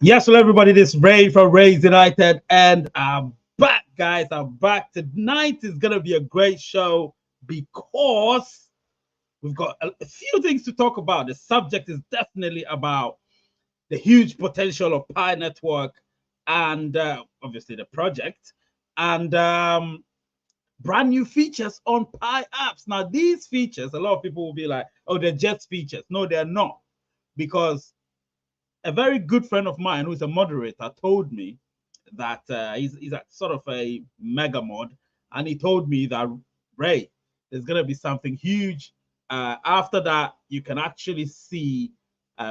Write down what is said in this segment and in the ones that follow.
Yes, hello everybody. This is Ray from Rays United, and I'm back, guys. I'm back. Tonight is gonna be a great show because we've got a few things to talk about. The subject is definitely about the huge potential of Pi Network and obviously the project and brand new features on Pi apps. Now, these features, a lot of people will be like, "Oh, they're just features." No, they're not, because a very good friend of mine who's a moderator told me that he's a sort of a mega mod, and he told me that, Ray, there's going to be something huge. After that, you can actually see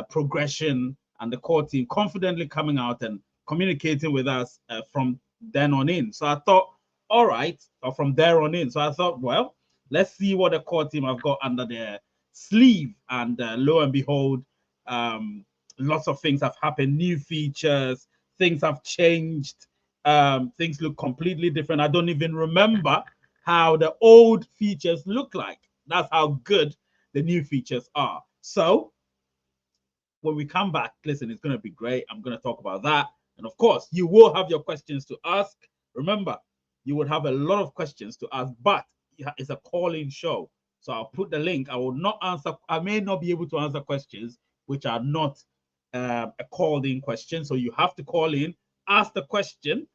progression and the core team confidently coming out and communicating with us from then on in. So I thought, all right, or from there on in. So I thought, well, let's see what the core team have got under their sleeve. And lo and behold, lots of things have happened, new features, things have changed, things look completely different. I don't even remember how the old features look like. That's how good the new features are. So when we come back, listen, it's going to be great. I'm going to talk about that. And of course, you will have your questions to ask. Remember, you would have a lot of questions to ask, but it's a call-in show. So I'll put the link. I will not answer. I may not be able to answer questions which are not a called-in question. So you have to call in, ask the question,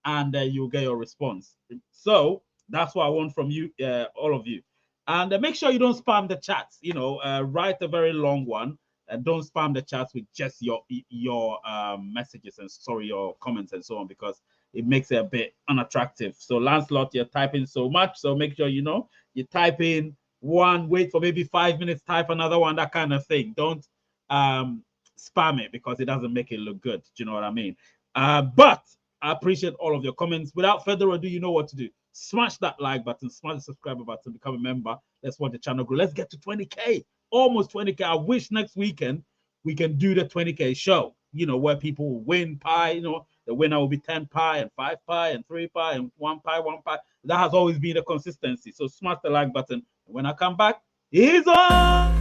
and you'll get your response. So that's what I want from you, all of you. And make sure you don't spam the chats. Write a very long one, and don't spam the chats with just your messages and your comments and so on, because it makes it a bit unattractive. So Lancelot, you're typing so much, so make sure you type in one, wait for maybe 5 minutes, type another one, that kind of thing. Don't spam it, because it doesn't make it look good. Do you know what I mean? But I appreciate all of your comments. Without further ado, you know what to do. Smash that like button, smash the subscribe button, become a member. Let's watch the channel grow. Let's get to 20K, almost 20K. I wish next weekend we can do the 20K show, where people will win Pi. The winner will be 10 Pi and 5 Pi and 3 Pi and 1 Pi, 1 Pi. That has always been a consistency. So smash the like button. When I come back, he's on.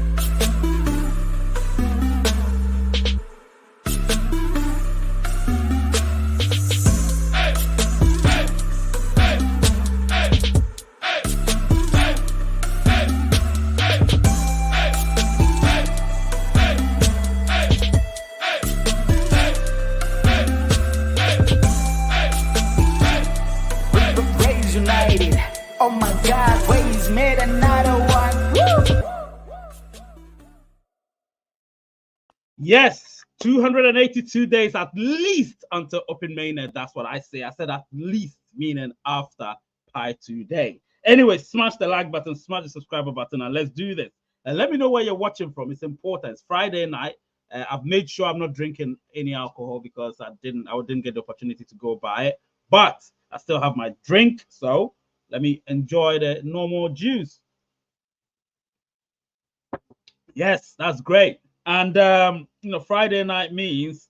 Oh my God, Waze made another one. Woo! Yes, 282 days at least until open mainnet. That's what I say. I said at least, meaning after Pi 2 day. Anyway, smash the like button, smash the subscriber button, and let's do this. And let me know where you're watching from. It's important. It's Friday night. I've made sure I'm not drinking any alcohol because I didn't get the opportunity to go buy it. But I still have my drink, so let me enjoy the normal juice. Yes, that's great. And Friday night means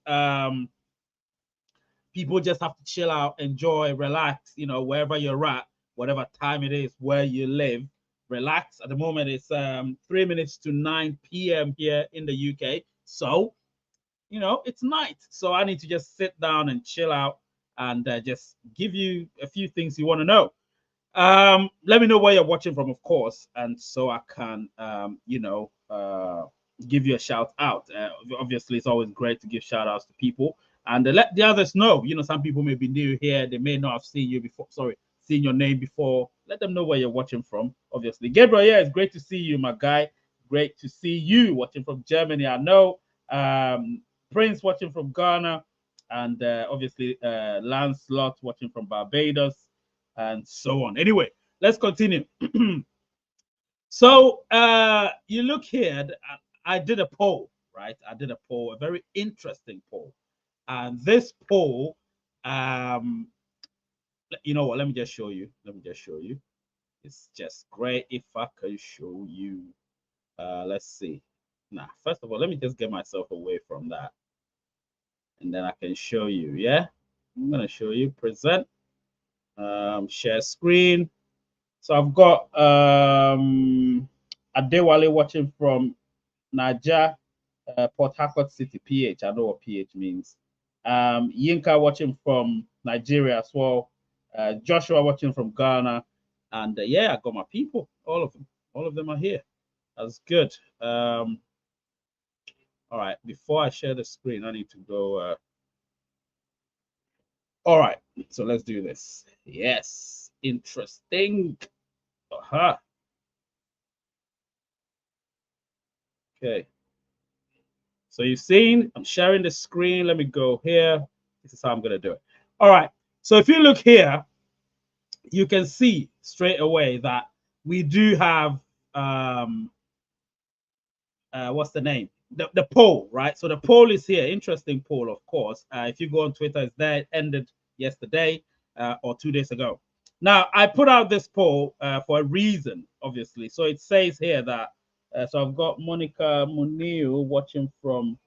people just have to chill out, enjoy, relax, wherever you're at, whatever time it is, where you live, relax. At the moment, it's 3 minutes to 9 p.m. here in the UK. So, it's night. So I need to just sit down and chill out and just give you a few things you want to know. Let me know where you're watching from, of course, and so I can give you a shout out. Obviously, it's always great to give shout outs to people and let the others know. Some people may be new here, they may not have seen you before, seen your name before. Let them know where you're watching from. Obviously, Gabriel, yeah, it's great to see you, my guy. Great to see you watching from Germany. I know Prince watching from Ghana, and obviously Lancelot watching from Barbados, and so on. Anyway, let's continue. So you look here, I did a poll, right? I did a poll, a very interesting poll. And this poll, you know what? Let me just show you. It's just great if I can show you. Let's see. Now, first of all, let me just get myself away from that. And then I can show you, yeah? I'm going to show you, present, share screen. So I've got Adewale watching from Naija, Port Harcourt City, PH. I know what PH means. Yinka watching from Nigeria as well. Joshua watching from Ghana. And yeah, I got my people. All of them. All of them are here. That's good. All right. Before I share the screen, I need to go. All right. So let's do this. Yes. Interesting. Uh-huh. Okay. So you've seen, I'm sharing the screen. Let me go here. This is how I'm going to do it. All right. So if you look here, you can see straight away that we do have, what's the name? The poll, right? So the poll is here. Interesting poll, of course. If you go on Twitter, it's there. It ended yesterday or 2 days ago. Now, I put out this poll for a reason, obviously. So it says here that, so I've got Monica Munil watching from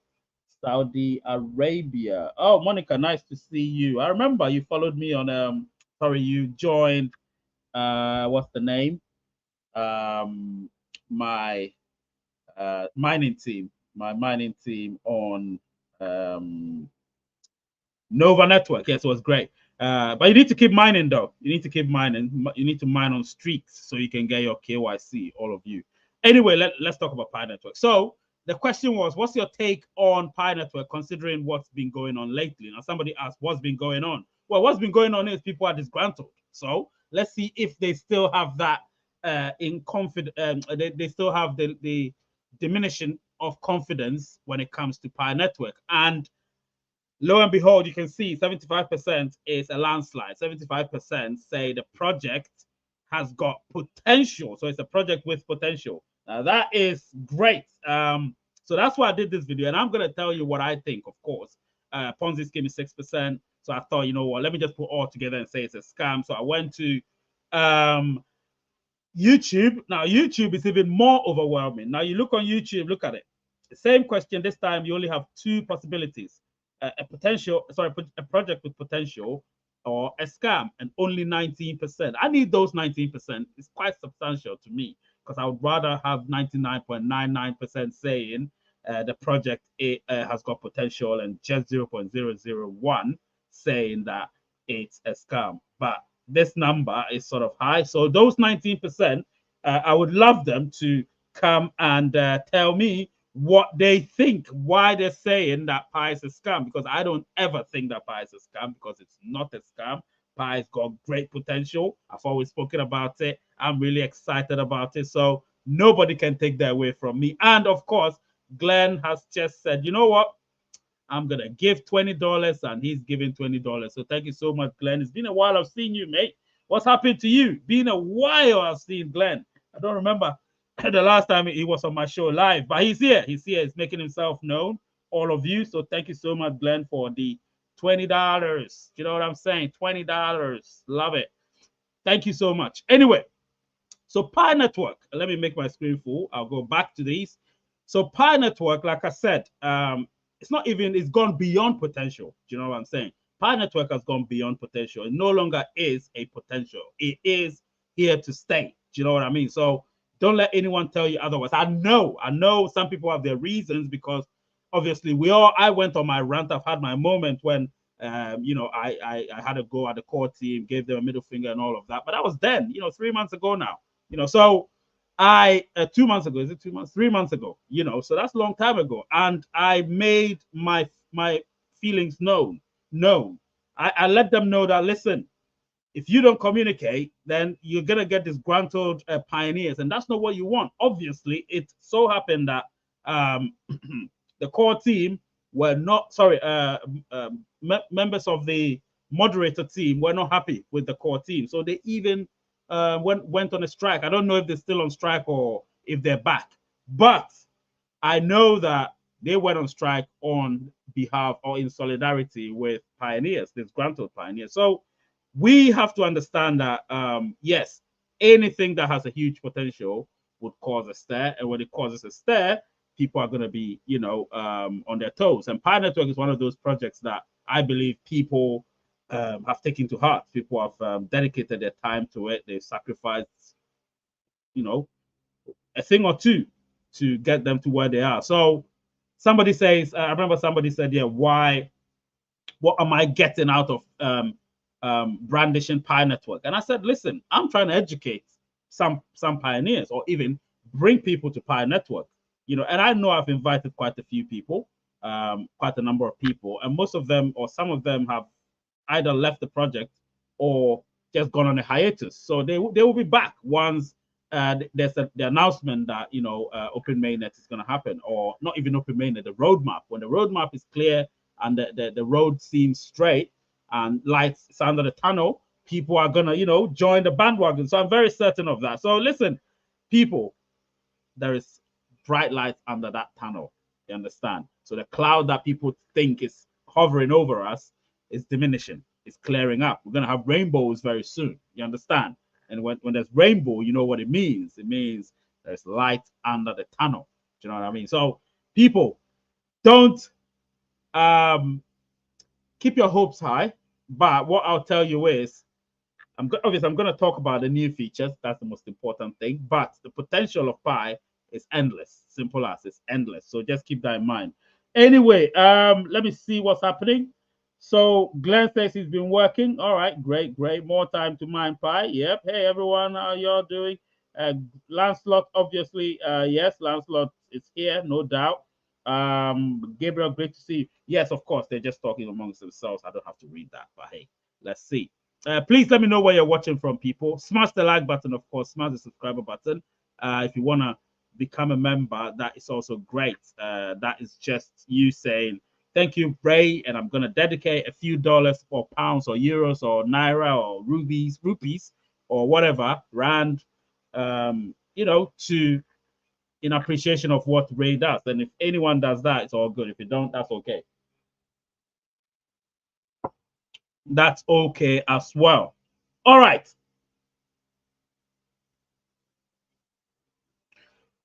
Saudi Arabia. Oh, Monica, nice to see you. I remember you followed me on sorry, you joined what's the name? My mining team, my mining team on Nova Network. Yes, it was great. But you need to keep mining though. You need to keep mining. You need to mine on streaks so you can get your KYC, all of you. Anyway, let's talk about Pi Network. So the question was, what's your take on Pi Network considering what's been going on lately? Now, somebody asked, what's been going on? Well, what's been going on is people are disgruntled. So let's see if they still have that in confidence. They still have the diminishing of confidence when it comes to Pi Network. And lo and behold, you can see 75% is a landslide. 75% say the project has got potential. So it's a project with potential. Now that is great. So that's why I did this video. And I'm going to tell you what I think, of course. Ponzi scheme is 6%. So I thought, you know what, let me just put all together and say it's a scam. So I went to YouTube. Now, YouTube is even more overwhelming. Now, you look on YouTube, look at it. The same question. This time, you only have two possibilities. A project with potential or a scam, and only 19%. I need those 19%. It's quite substantial to me because I would rather have 99.99% saying the project has got potential and just 0.001 saying that it's a scam. But this number is sort of high. So those 19%, I would love them to come and tell me what they think, why they're saying that Pi is a scam, because I don't ever think that Pi is a scam because it's not a scam. Pi's got great potential. I've always spoken about it. I'm really excited about it. So nobody can take that away from me. And of course, Glenn has just said, you know what? I'm going to give $20 and he's giving $20. So thank you so much, Glenn. It's been a while I've seen you, mate. What's happened to you? Been a while I've seen Glenn. I don't remember the last time he was on my show live, but he's here. He's here. He's making himself known, all of you. So thank you so much, Glenn, for the $20. You know what I'm saying? $20. Love it. Thank you so much. Anyway, so Pi Network. Let me make my screen full. I'll go back to these. So Pi Network, like I said, it's not even, it's gone beyond potential. Do you know what I'm saying? Pi Network has gone beyond potential. It no longer is a potential. It is here to stay. Do you know what I mean? So don't let anyone tell you otherwise. I know some people have their reasons because obviously I went on my rant. I've had my moment when, you know, I had to go at the core team, gave them a middle finger and all of that. But that was then, you know, 3 months ago now, you know, so 2 months ago, is it 2 months? 3 months ago, you know, so that's a long time ago. And I made my feelings known. I let them know that, listen, if you don't communicate, then you're going to get disgruntled pioneers. And that's not what you want. Obviously, it so happened that the core team were not, members of the moderator team were not happy with the core team. So they even went on a strike. I don't know if they're still on strike or if they're back. But I know that they went on strike on behalf or in solidarity with pioneers, disgruntled pioneers. So we have to understand that, yes, anything that has a huge potential would cause a stir. And when it causes a stir, people are going to be, you know, on their toes. And Pi Network is one of those projects that I believe people have taken to heart. People have dedicated their time to it. They've sacrificed, you know, a thing or two to get them to where they are. So somebody says, I remember somebody said, yeah, why what am I getting out of brandishing Pi Network? And I said, listen, I'm trying to educate some pioneers, or even bring people to Pi Network. You know, and I know I've invited quite a few people, quite a number of people, and most of them, or some of them, have either left the project or just gone on a hiatus. So they will be back once there's the announcement that, you know, Open Mainnet is going to happen, or not even Open Mainnet, the roadmap. When the roadmap is clear and the road seems straight and lights sound of the tunnel, people are going to, you know, join the bandwagon. So I'm very certain of that. So listen, people, there is bright lights under that tunnel. You understand? So the cloud that people think is hovering over us is diminishing. It's clearing up. We're going to have rainbows very soon. You understand? And when there's rainbow, you know what it means. It means there's light under the tunnel. Do you know what I mean? So people, don't keep your hopes high. But what I'll tell you is, obviously I'm going to talk about the new features. That's the most important thing. But the potential of Pi is endless. Simple as, it's endless. So just keep that in mind. Anyway, let me see what's happening. So Glenn says he's been working. All right, great. More time to mine Pi. Yep. Hey everyone, how y'all doing? Lancelot, obviously, yes, Lancelot is here, no doubt. Gabriel, great to see you. Yes, of course, they're just talking amongst themselves. I don't have to read that, but hey, let's see. Please let me know where you're watching from, people. Smash the like button, of course. Smash the subscriber button. If you want to become a member, that is also great. That is just you saying, thank you, Ray, and I'm going to dedicate a few dollars or pounds or euros or naira or rupees or whatever, rand, you know, to in appreciation of what Ray does. And if anyone does that, it's all good. If you don't, that's okay. That's okay as well. All right.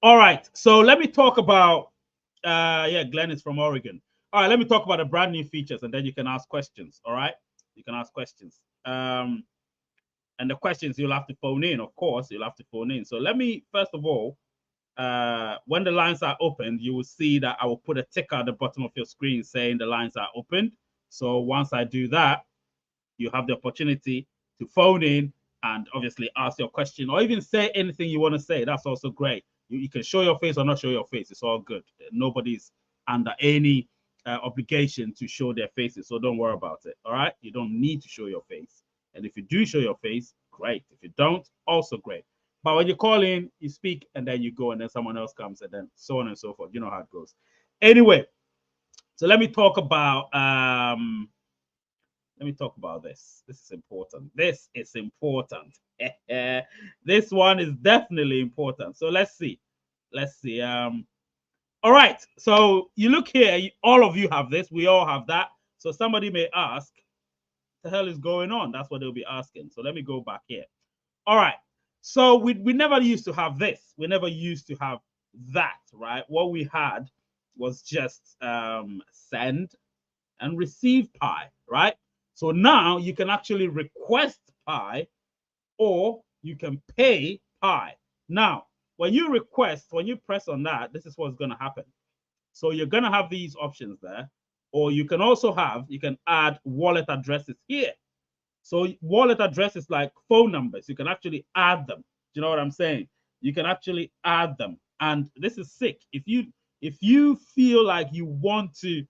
All right. So let me talk about, yeah, Glenn is from Oregon. All right, let me talk about the brand new features, and then you can ask questions. All right, you can ask questions. And the questions you'll have to phone in, of course, you'll have to phone in. So let me, first of all, when the lines are opened, you will see that I will put a ticker at the bottom of your screen saying the lines are opened. So once I do that, you have the opportunity to phone in and obviously ask your question, or even say anything you want to say. That's also great. You can show your face or not show your face. It's all good. Nobody's under any obligation to show their faces. So don't worry about it. All right. You don't need to show your face. And if you do show your face, great. If you don't, also great. But when you call in, you speak, and then you go, and then someone else comes, and then so on and so forth. You know how it goes. Anyway, so let me talk about this. This is important. This is important. This one is definitely important. So let's see. All right. So you look here, all of you have this. We all have that. So somebody may ask, what the hell is going on? That's what they'll be asking. So let me go back here. All right. So we never used to have this. We never used to have that, right? What we had was just send and receive Pi, right? So now you can actually request Pi, or you can pay Pi. Now, when you request, when you press on that, this is what's going to happen. So you're going to have these options there, or you can also you can add wallet addresses here. So wallet addresses like phone numbers, you can actually add them. Do you know what I'm saying? You can actually add them. And this is sick. If you feel like you want to,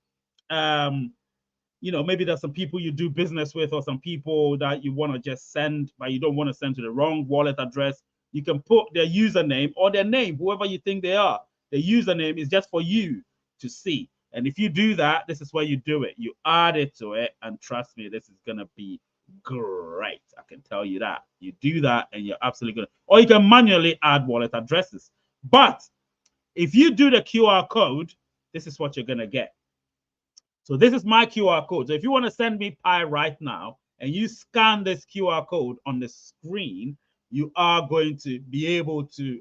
you know, maybe there's some people you do business with, or some people that you want to just send, but you don't want to send to the wrong wallet address, you can put their username or their name, whoever you think they are. The username is just for you to see. And if you do that, this is where you do it. You add it to it, and trust me, this is going to be great. I can tell you that. You do that, and you're absolutely good. Or you can manually add wallet addresses. But if you do the QR code, this is what you're going to get. So this is my QR code. So if you want to send me Pi right now, and you scan this QR code on the screen, you are going to be able to,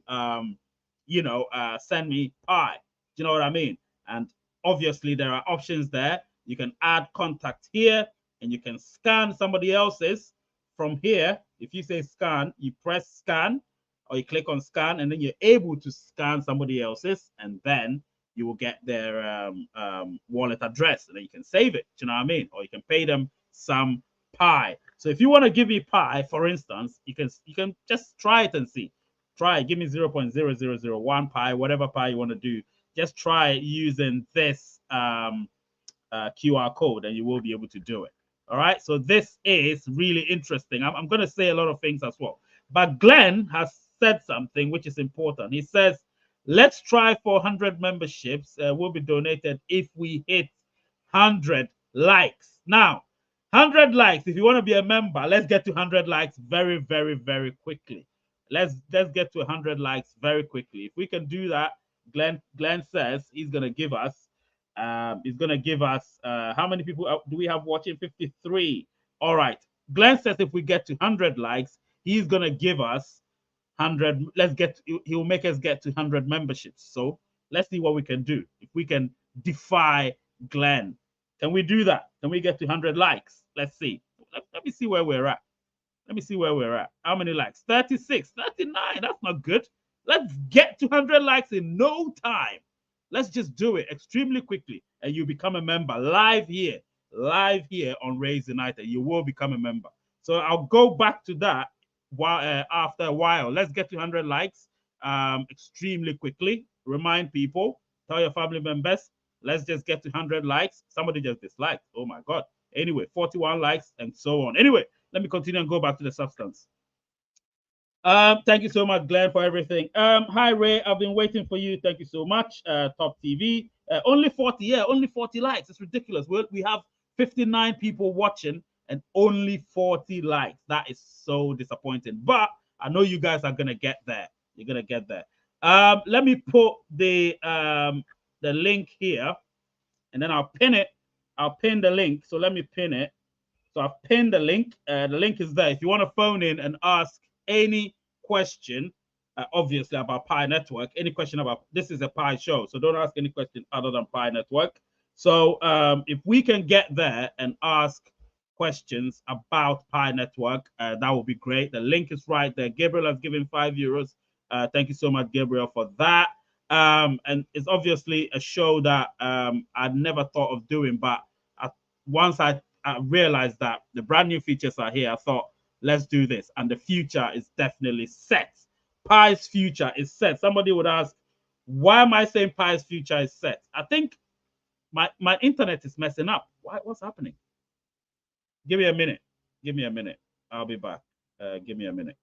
send me Pi. Do you know what I mean? And obviously there are options there. You can add contact here, and you can scan somebody else's from here. If you say scan, you press scan, or you click on scan, and then you're able to scan somebody else's, and then you will get their wallet address, and then you can save it. Do you know what I mean? Or you can pay them some pi. So if you want to give me pi, for instance, you can just try it and see. Try it. Give me 0.0001 pi, whatever pi you want to do. Just try using this QR code, and you will be able to do it. All right. So this is really interesting. I'm going to say a lot of things as well. But Glenn has said something which is important. He says, let's try for 100 memberships. Will be donated if we hit 100 likes. Now, 100 likes. If you want to be a member, let's get to 100 likes very, very, very quickly. Let's get to 100 likes very quickly. If we can do that, Glenn says he's going to give us how many people do we have watching? 53. All right. Glenn says if we get to 100 likes, he's going to give us 100. He'll make us get to 100 memberships. So let's see what we can do. If we can defy Glenn, can we do that? Can we get to 100 likes? Let's see. Let me see where we're at. Let me see where we're at. How many likes? 36, 39. That's not good. Let's get to 100 likes in no time. Let's just do it extremely quickly, and you become a member live here on Rays United. You will become a member. So I'll go back to that after a while. Let's get to 100 likes extremely quickly. Remind people, tell your family members. Let's just get to 100 likes. Somebody just disliked. Oh my God. Anyway, 41 likes and so on. Anyway, let me continue and go back to the substance. Thank you so much, Glenn, for everything. Hi, Ray. I've been waiting for you. Thank you so much. Top TV. Only 40. Yeah, only 40 likes. It's ridiculous. We have 59 people watching and only 40 likes. That is so disappointing. But I know you guys are gonna get there. You're gonna get there. Let me put the link here, and then I'll pin it. I'll pin the link. So let me pin it. So I've pinned the link. The link is there. If you want to phone in and ask any question, obviously about Pi Network, any question about this is a Pi show, so don't ask any question other than Pi Network. So if we can get there and ask questions about Pi Network, that would be great. The link is right there. Gabriel has given €5. Thank you so much, Gabriel, for that. And it's obviously a show that I'd never thought of doing, but once I realized that the brand new features are here, I thought, let's do this. And the future is definitely set. Pi's future is set. Somebody would ask, why am I saying Pi's future is set? I think my internet is messing up. What's happening? Give me a minute. Give me a minute. I'll be back. Give me a minute.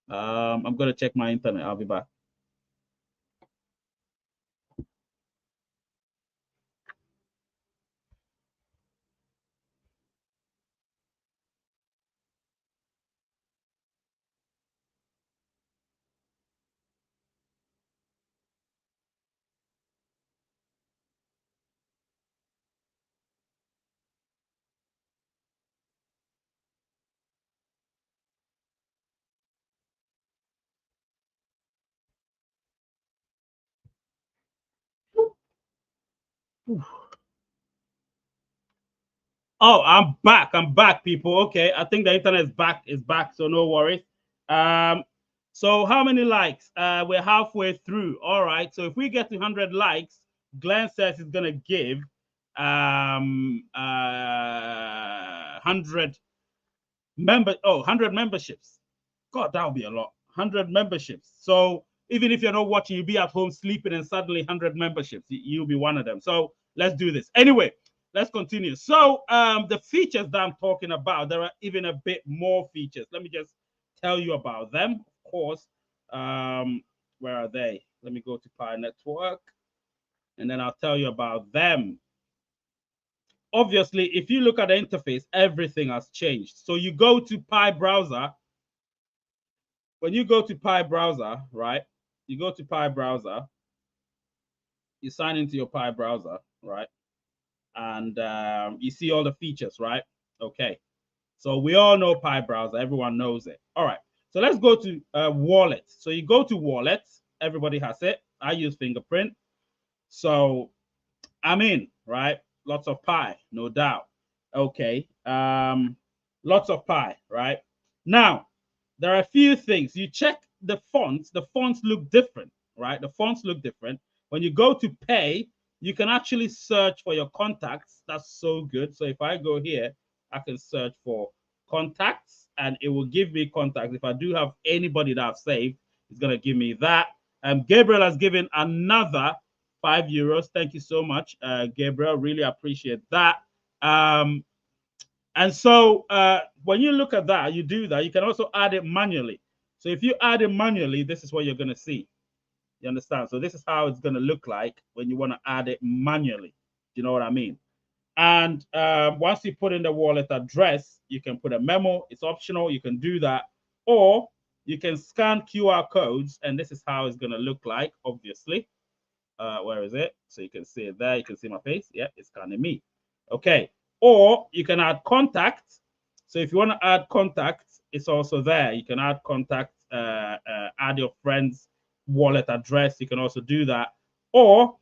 I'm going to check my internet. I'll be back. Oh, I'm back. I'm back, people. Okay, I think the internet is back, so no worries. So how many likes? We're halfway through. All right. So if we get to 100 likes, Glenn says he's gonna give 100 100 memberships. God, that would be a lot. 100 memberships. So even if you're not watching, you'll be at home sleeping, and suddenly 100 memberships. You'll be one of them. So let's do this. Anyway, let's continue. So the features that I'm talking about, there are even a bit more features. Let me just tell you about them. Of course, where are they? Let me go to Pi Network, and then I'll tell you about them. Obviously, if you look at the interface, everything has changed. So you go to Pi browser. When you go to Pi browser, right? You go to Pi browser. You sign into your Pi browser, right? And you see all the features, right? Okay. So we all know Pi browser. Everyone knows it. All right. So let's go to wallet. So you go to wallet. Everybody has it. I use fingerprint. So I'm in, right? Lots of Pi, no doubt. Okay. Lots of Pi, right? Now, there are a few things. You check the fonts. The fonts look different, right? The fonts look different. when you go to pay, you can actually search for your contacts. That's so good. So if I go here, I can search for contacts and it will give me contacts. If I do have anybody that I've saved, it's going to give me that. Gabriel has given another €5. Thank you so much, Gabriel. Really appreciate that. And so when you look at that, you do that. You can also add it manually. So if you add it manually, this is what you're going to see. You understand? So this is how it's going to look like when you want to add it manually. Do you know what I mean? And once you put in the wallet address, you can put a memo. It's optional. You can do that. Or you can scan QR codes. And this is how it's going to look like, obviously. Where is it? So you can see it there. You can see my face. Yeah, it's scanning me. Okay. Or you can add contacts. So if you want to add contacts, it's also there. You can add contacts, add your friend's wallet address. You can also do that. Or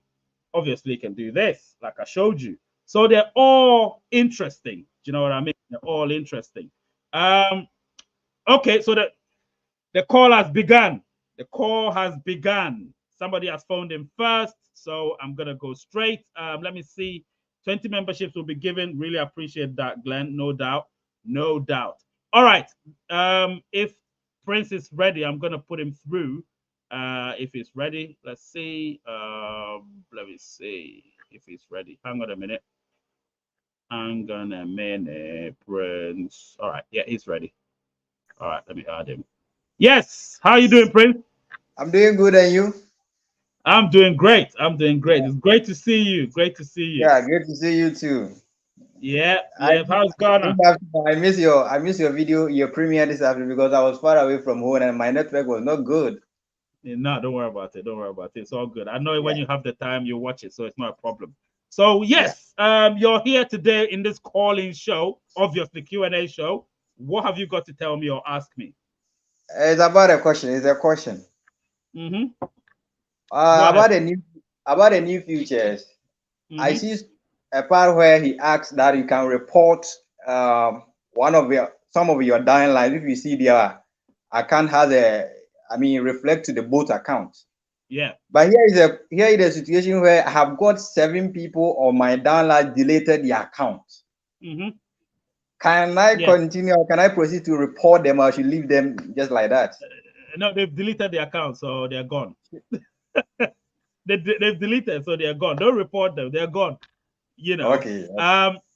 obviously you can do this, like I showed you. So they're all interesting. Do you know what I mean? They're all interesting. Okay, so the call has begun. The call has begun. Somebody has phoned in first, so I'm gonna go straight. Let me see. 20 memberships will be given. Really appreciate that, Glenn. No doubt. No doubt. All right. If Prince is ready, I'm gonna put him through. If he's ready, let's see. Let me see if he's ready. Hang on a minute. Hang on a minute, Prince. All right. Yeah, he's ready. All right. Let me add him. Yes. How you doing, Prince? I'm doing good, and you? I'm doing great. I'm doing great. It's great to see you. Great to see you. Yeah, great to see you too. Yeah, yeah. How's Ghana? I miss your video, your premiere this afternoon because I was far away from home and my network was not good. No, don't worry about it. Don't worry about it. It's all good. I know when you have the time, you watch it, so it's not a problem. So yes, you're here today in this call-in show, obviously Q&A show. What have you got to tell me or ask me? It's about a question. It's a question. About the new futures. I see a part where he asks that you can report some of your downlines if you see their account has reflect to the both accounts. Yeah. But here is a situation where I have got 7 people on my downline deleted the account. Can I continue or can I proceed to report them or should leave them just like that? No, they've deleted the account, so they're gone. They've deleted, so they're gone. Don't report them, they're gone. You know. Okay.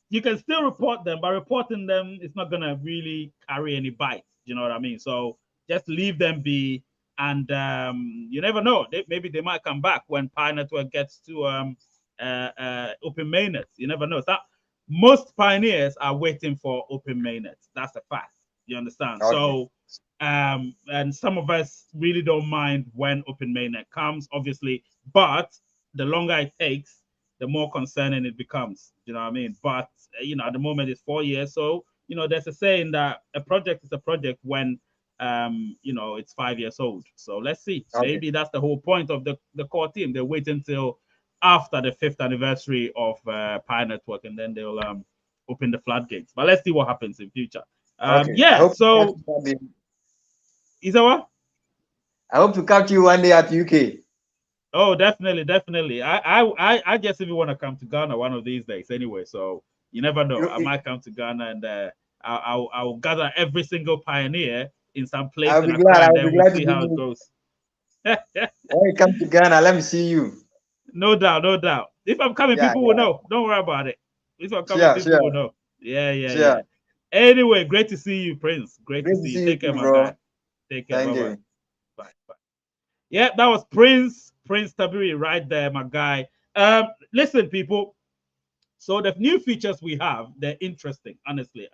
You can still report them, but reporting them it's not gonna really carry any bites. You know what I mean? So just leave them be, and you never know. Maybe they might come back when Pi Network gets to open mainnet. You never know. So most pioneers are waiting for open mainnet. That's a fact. You understand? Okay. So and some of us really don't mind when open mainnet comes, obviously, but the longer it takes, the more concerning it becomes. You know what I mean? But at the moment it's 4 years. So, there's a saying that a project is a project when it's 5 years old. So let's see. Okay. Maybe that's the whole point of the core team. They wait until after the 5th anniversary of Pi Network, and then they'll open the floodgates. But let's see what happens in future. Okay. Yeah. So is that what? I hope to catch you one day at UK. Oh, definitely, definitely. I guess if you want to come to Ghana one of these days, anyway. So you never know. I might come to Ghana and I'll gather every single pioneer in some place. I'll be glad. I'll be glad to see how it goes. When you come to Ghana, let me see you. No doubt, no doubt. If I'm coming, people will know. Don't worry about it. If I'm coming, people will know. Yeah. Anyway, great to see you, Prince. Great to see you. Take care, my guy. Take care. Bye-bye. Bye. Yeah, that was Prince Tabiri right there, my guy. Listen, people. So the new features we have, they're interesting, honestly.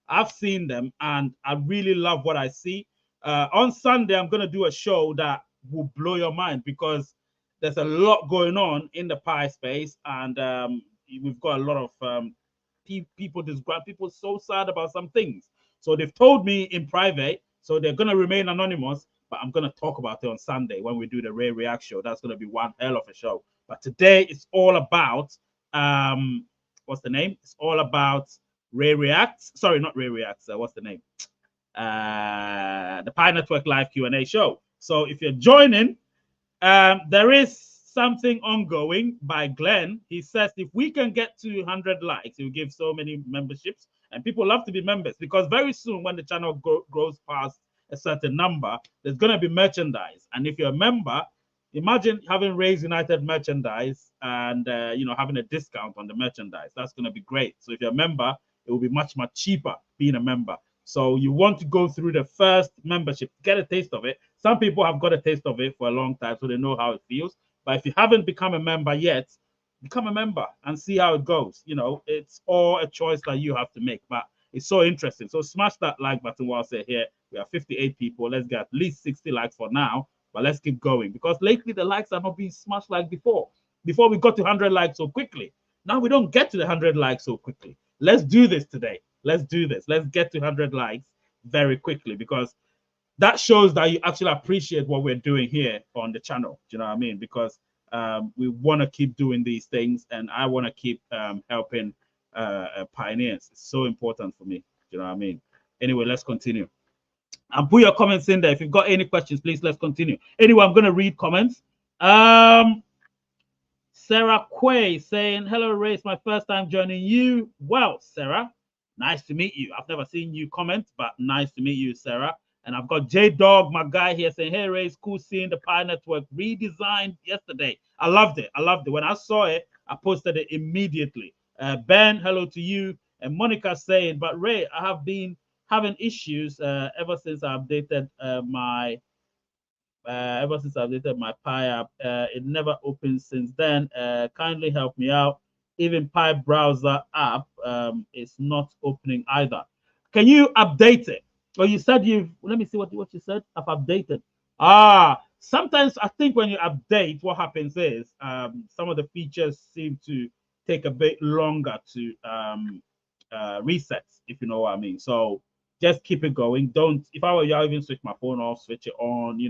I've seen them and I really love what I see. On Sunday, I'm going to do a show that will blow your mind because there's a lot going on in the Pi space, and we've got a lot of people so sad about some things. So they've told me in private, so they're going to remain anonymous, but I'm going to talk about it on Sunday when we do the Ray React show. That's going to be one hell of a show. But today it's all about what's the name? It's all about Ray Reacts. Sorry, not Ray Reacts. What's the name? The Pi Network Live Q&A show. So if you're joining, there is Something Ongoing by Glenn. He says if we can get to 100 likes, he'll give so many memberships. And people love to be members because very soon when the channel grows past a certain number, there's going to be merchandise. And if you're a member, imagine having Rays United merchandise and having a discount on the merchandise. That's going to be great. So if you're a member, it will be much cheaper being a member. So you want to go through the first membership, get a taste of it. Some people have got a taste of it for a long time, so they know how it feels. But if you haven't become a member yet, become a member and see how it goes. It's all a choice that you have to make. But it's so interesting. So smash that like button whilst they're here. We have 58 people. Let's get at least 60 likes for now. But let's keep going because lately the likes are not being smashed like before. Before we got to 100 likes so quickly. Now we don't get to the 100 likes so quickly. Let's do this today. Let's do this. Let's get to 100 likes very quickly because that shows that you actually appreciate what we're doing here on the channel. Do you know what I mean? Because we want to keep doing these things and I want to keep helping pioneers. It's so important for me. Do you know what I mean? Anyway, let's continue. And put your comments in there. If you've got any questions, please, let's continue. Anyway, I'm going to read comments. Sarah Quay saying, hello, Ray. It's my first time joining you. Well, Sarah, nice to meet you. I've never seen you comment, but nice to meet you, Sarah. And I've got J-Dog, my guy here, saying, hey, Ray, it's cool seeing the Pi Network redesigned yesterday. I loved it. I loved it. When I saw it, I posted it immediately. Ben, hello to you. And Monica saying, but Ray, I have been having issues ever since I updated my Pi app. It never opens since then. Kindly help me out. Even Pi browser app is not opening either. Can you update it? Well, you said let me see what you said. I've updated. Sometimes I think when you update, what happens is some of the features seem to take a bit longer to reset, if you know what I mean. So just keep it going. Don't, if I were you, I'll even switch my phone off, switch it on,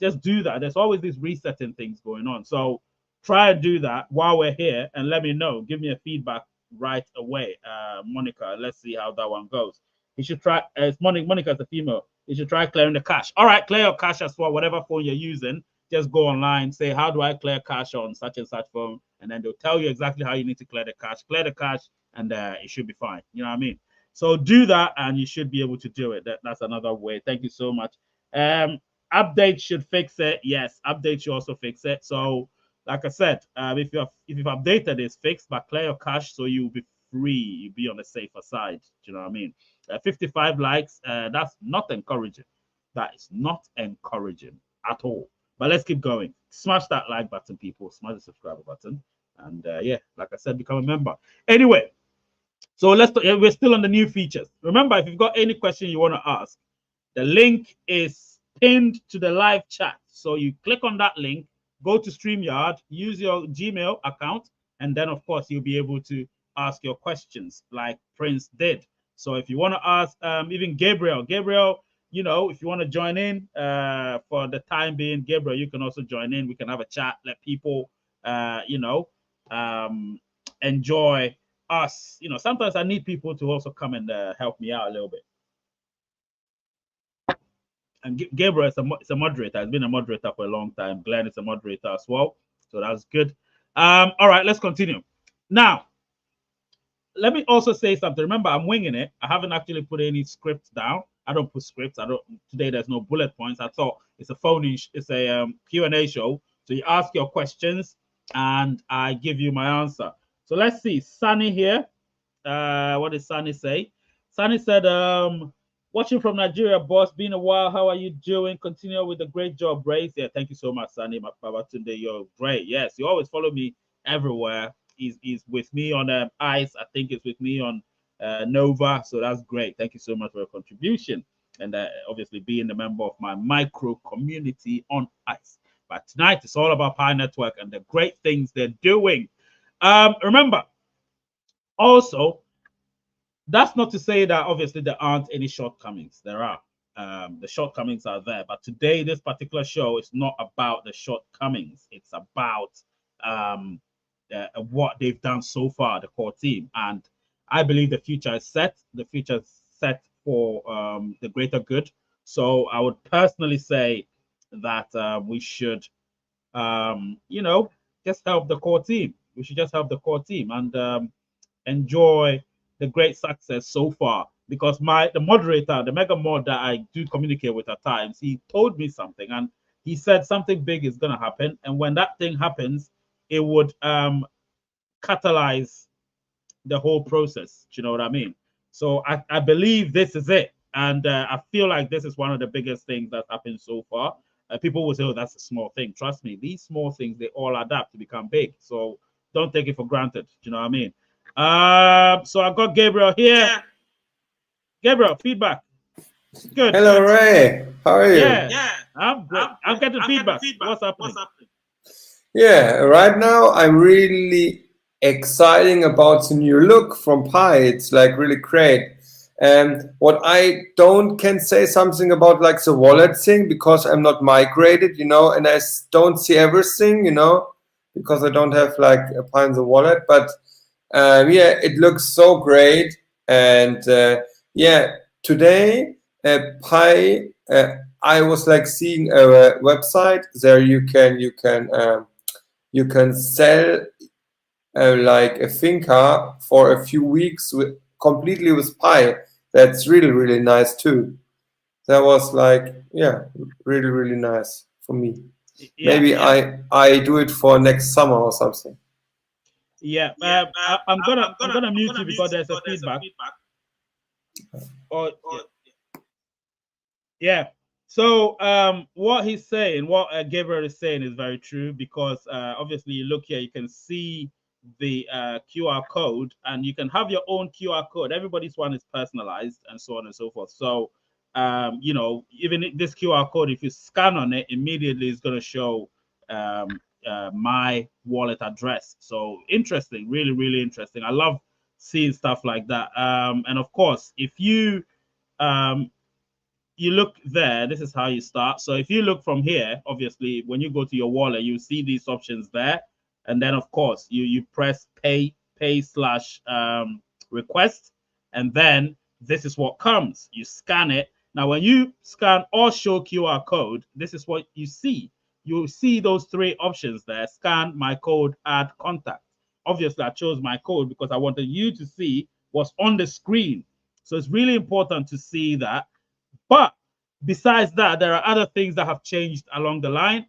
just do that. There's always these resetting things going on. So try and do that while we're here and let me know. Give me a feedback right away. Monica, let's see how that one goes. You should try, Monica's a female. You should try clearing the cache. All right, clear your cache as well, whatever phone you're using. Just go online, say, how do I clear cache on such and such phone? And then they'll tell you exactly how you need to clear the cache, and it should be fine. You know what I mean? So do that, and you should be able to do it. That's another way. Thank you so much. Update should fix it. Yes, update should also fix it. So, like I said, if you've updated, it's fixed. But clear your cache so you'll be free. You'll be on the safer side. Do you know what I mean? 55 likes. That's not encouraging. That is not encouraging at all. But let's keep going. Smash that like button, people. Smash the subscribe button, and yeah, like I said, become a member. Anyway. So we're still on the new features. Remember, if you've got any question you want to ask, the link is pinned to the live chat. So you click on that link, go to StreamYard, use your Gmail account, and then, of course, you'll be able to ask your questions like Prince did. So if you want to ask even Gabriel, if you want to join in for the time being, Gabriel, you can also join in. We can have a chat, let people, enjoy us. Sometimes I need people to also come and help me out a little bit. And Gabriel is a moderator. He's been a moderator for a long time. Glenn is a moderator as well, so that's good. All right, let's continue. Now, let me also say something. Remember, I'm winging it. I haven't actually put any scripts down. I don't put scripts. Today. There's no bullet points. I thought it's a Q&A show. So you ask your questions and I give you my answer. So let's see. Sunny here. What did Sunny say? Sunny said, watching from Nigeria, boss. Been a while. How are you doing? Continue with the great job, Brace. Yeah, thank you so much, Sunny. Today, you're great. Yes, you always follow me everywhere. He's with me on ICE. I think it's with me on Nova. So that's great. Thank you so much for your contribution. And obviously being a member of my micro community on ICE. But tonight, it's all about Pi Network and the great things they're doing. Remember, also, that's not to say that obviously there aren't any shortcomings. There are. The shortcomings are there. But today, this particular show is not about the shortcomings. It's about what they've done so far, the core team. And I believe the future is set. The future is set for the greater good. So I would personally say that we should, just help the core team. We should just help the core team and enjoy the great success so far. Because the moderator, the mega mod that I do communicate with at times, he told me something, and he said something big is gonna happen, and when that thing happens, it would catalyze the whole process. Do you know what I mean? So I believe this is it. And I feel like this is one of the biggest things that's happened so far. People will say, oh, that's a small thing. Trust me, these small things, they all adapt to become big. So don't take it for granted. Do you know what I mean? So I've got Gabriel here. Gabriel, feedback. Good. Hello, Ray. How are you? Yeah, I'm great. I'm getting feedback. What's happening? Yeah, right now I'm really exciting about the new look from Pi. It's like really great. And what I can say something about like the wallet thing because I'm not migrated, and I don't see everything, because I don't have like a Pi in the wallet. But yeah, it looks so great. And yeah, today Pi, I was like seeing a website there. You can sell like a finca for a few weeks completely with Pi. That's really, really nice too. That was like, yeah, really, really nice for me. Yeah, Maybe I do it for next summer or something. Yeah, I'm gonna mute you because there's a feedback. Or yeah. So what he's saying, what Gabriel is saying, is very true because obviously you look here, you can see the QR code, and you can have your own QR code. Everybody's one is personalized, and so on and so forth. So even this QR code, if you scan on it, immediately it's going to show my wallet address. So interesting, really, really interesting. I love seeing stuff like that. And of course, if you you look there, this is how you start. So if you look from here, obviously, when you go to your wallet, you see these options there. And then, of course, you press pay slash request. And then this is what comes. You scan it. Now, when you scan or show QR code, this is what you see. You see those three options there: scan, my code, add contact. Obviously, I chose my code because I wanted you to see what's on the screen. So it's really important to see that. But besides that, there are other things that have changed along the line.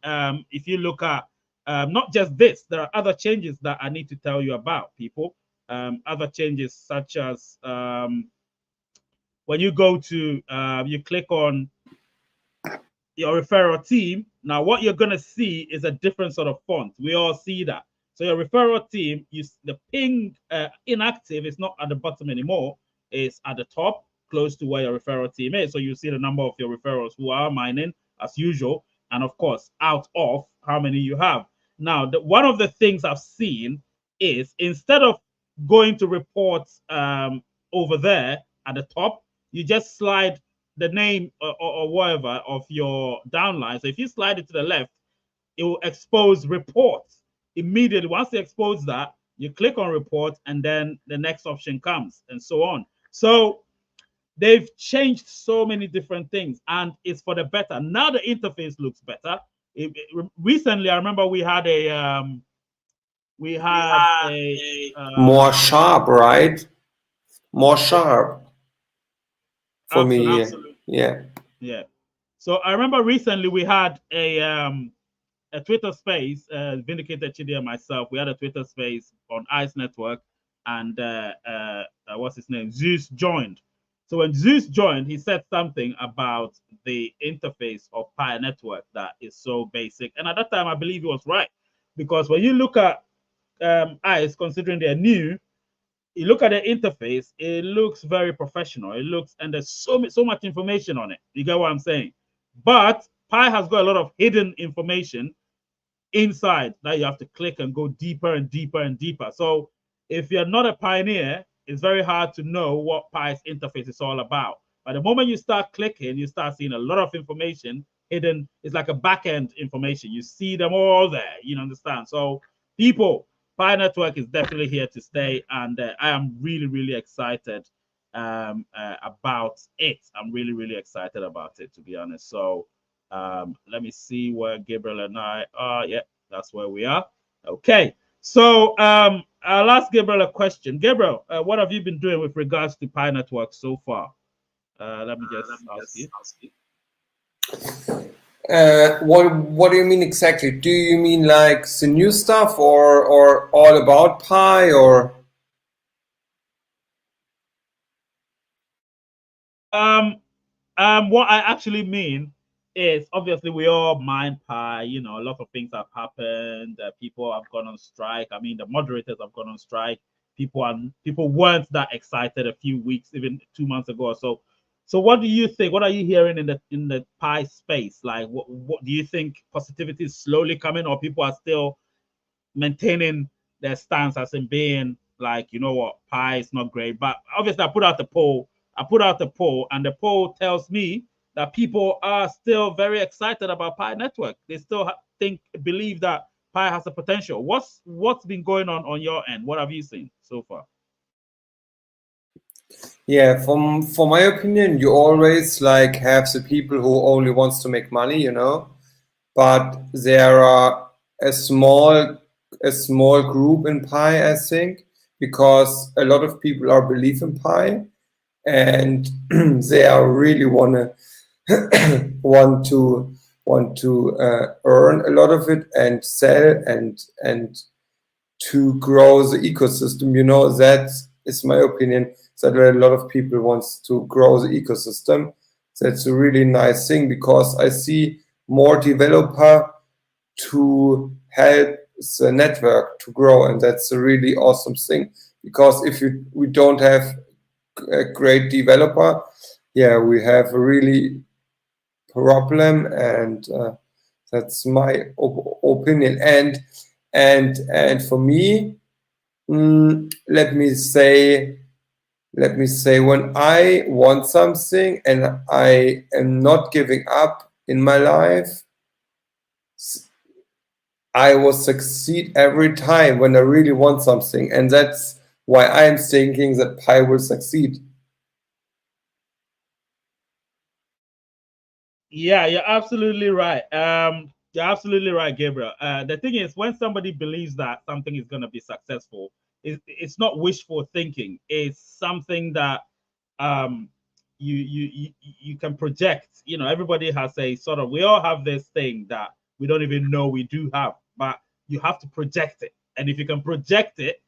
If you look at not just this, there are other changes that I need to tell you about, people. Other changes such as when you go to, you click on your referral team. Now, what you're going to see is a different sort of font. We all see that. So your referral team, the ping inactive is not at the bottom anymore. It's at the top, close to where your referral team is. So you see the number of your referrals who are mining as usual. And of course, out of how many you have. Now, one of the things I've seen is instead of going to reports over there at the top, you just slide the name or whatever of your downline. So if you slide it to the left, it will expose reports immediately. Once you expose that, you click on report, and then the next option comes, and so on. So they've changed so many different things, and it's for the better. Now the interface looks better. Recently, I remember we had a more sharp, right? More sharp for me. Yeah. Yeah. So I remember recently we had a Twitter space, Vindicated Chidi and myself. We had a Twitter space on Ice Network, and what's his name? Zeus joined. So when Zeus joined, he said something about the interface of Pi Network that is so basic. And at that time, I believe he was right, because when you look at Ice, considering they're new, you look at the interface, it looks very professional. It looks, and there's so much information on it. You get what I'm saying? But Pi has got a lot of hidden information inside that you have to click and go deeper and deeper and deeper. So if you're not a pioneer, it's very hard to know what Pi's interface is all about. But the moment you start clicking, you start seeing a lot of information hidden. It's like a back-end information. You see them all there, you understand? So people, Pi Network is definitely here to stay, and I am really, really excited about it. I'm really, really excited about it, to be honest. So let me see where Gabriel and I are. Yeah, that's where we are. Okay. So I'll ask Gabriel a question. Gabriel, what have you been doing with regards to Pi Network so far? Let me just ask you. What do you mean exactly? Do you mean like the new stuff or all about Pi or? What I actually mean is obviously we all mind Pi. You know, a lot of things have happened. People have gone on strike. I mean, the moderators have gone on strike. People weren't that excited a few weeks, even 2 months ago or so. So, what do you think? What are you hearing in the Pi space? Like, what do you think? Positivity is slowly coming, or people are still maintaining their stance as in being like, you know what, Pi is not great. But obviously, I put out the poll. And the poll tells me that people are still very excited about Pi Network. They still believe that Pi has a potential. What's been going on your end? What have you seen so far? Yeah, for my opinion, you always like have the people who only wants to make money, you know, but there are a small group in Pi, I think, because a lot of people are believe in Pi and they are really want to earn a lot of it and sell and to grow the ecosystem. You know, that is my opinion, that a lot of people wants to grow the ecosystem. That's a really nice thing because I see more developer to help the network to grow, and that's a really awesome thing. Because if we don't have a great developer, yeah, we have a really problem, and that's my opinion. And for me, let me say, when I want something and I am not giving up in my life, I will succeed every time when I really want something, and that's why I am thinking that Pi will succeed. Yeah, you're absolutely right. You're absolutely right, Gabriel. The thing is, when somebody believes that something is going to be successful, it's not wishful thinking. It's something that um, you can project. You know, everybody has a sort of. We all have this thing that we don't even know we do have, but you have to project it. And if you can project it,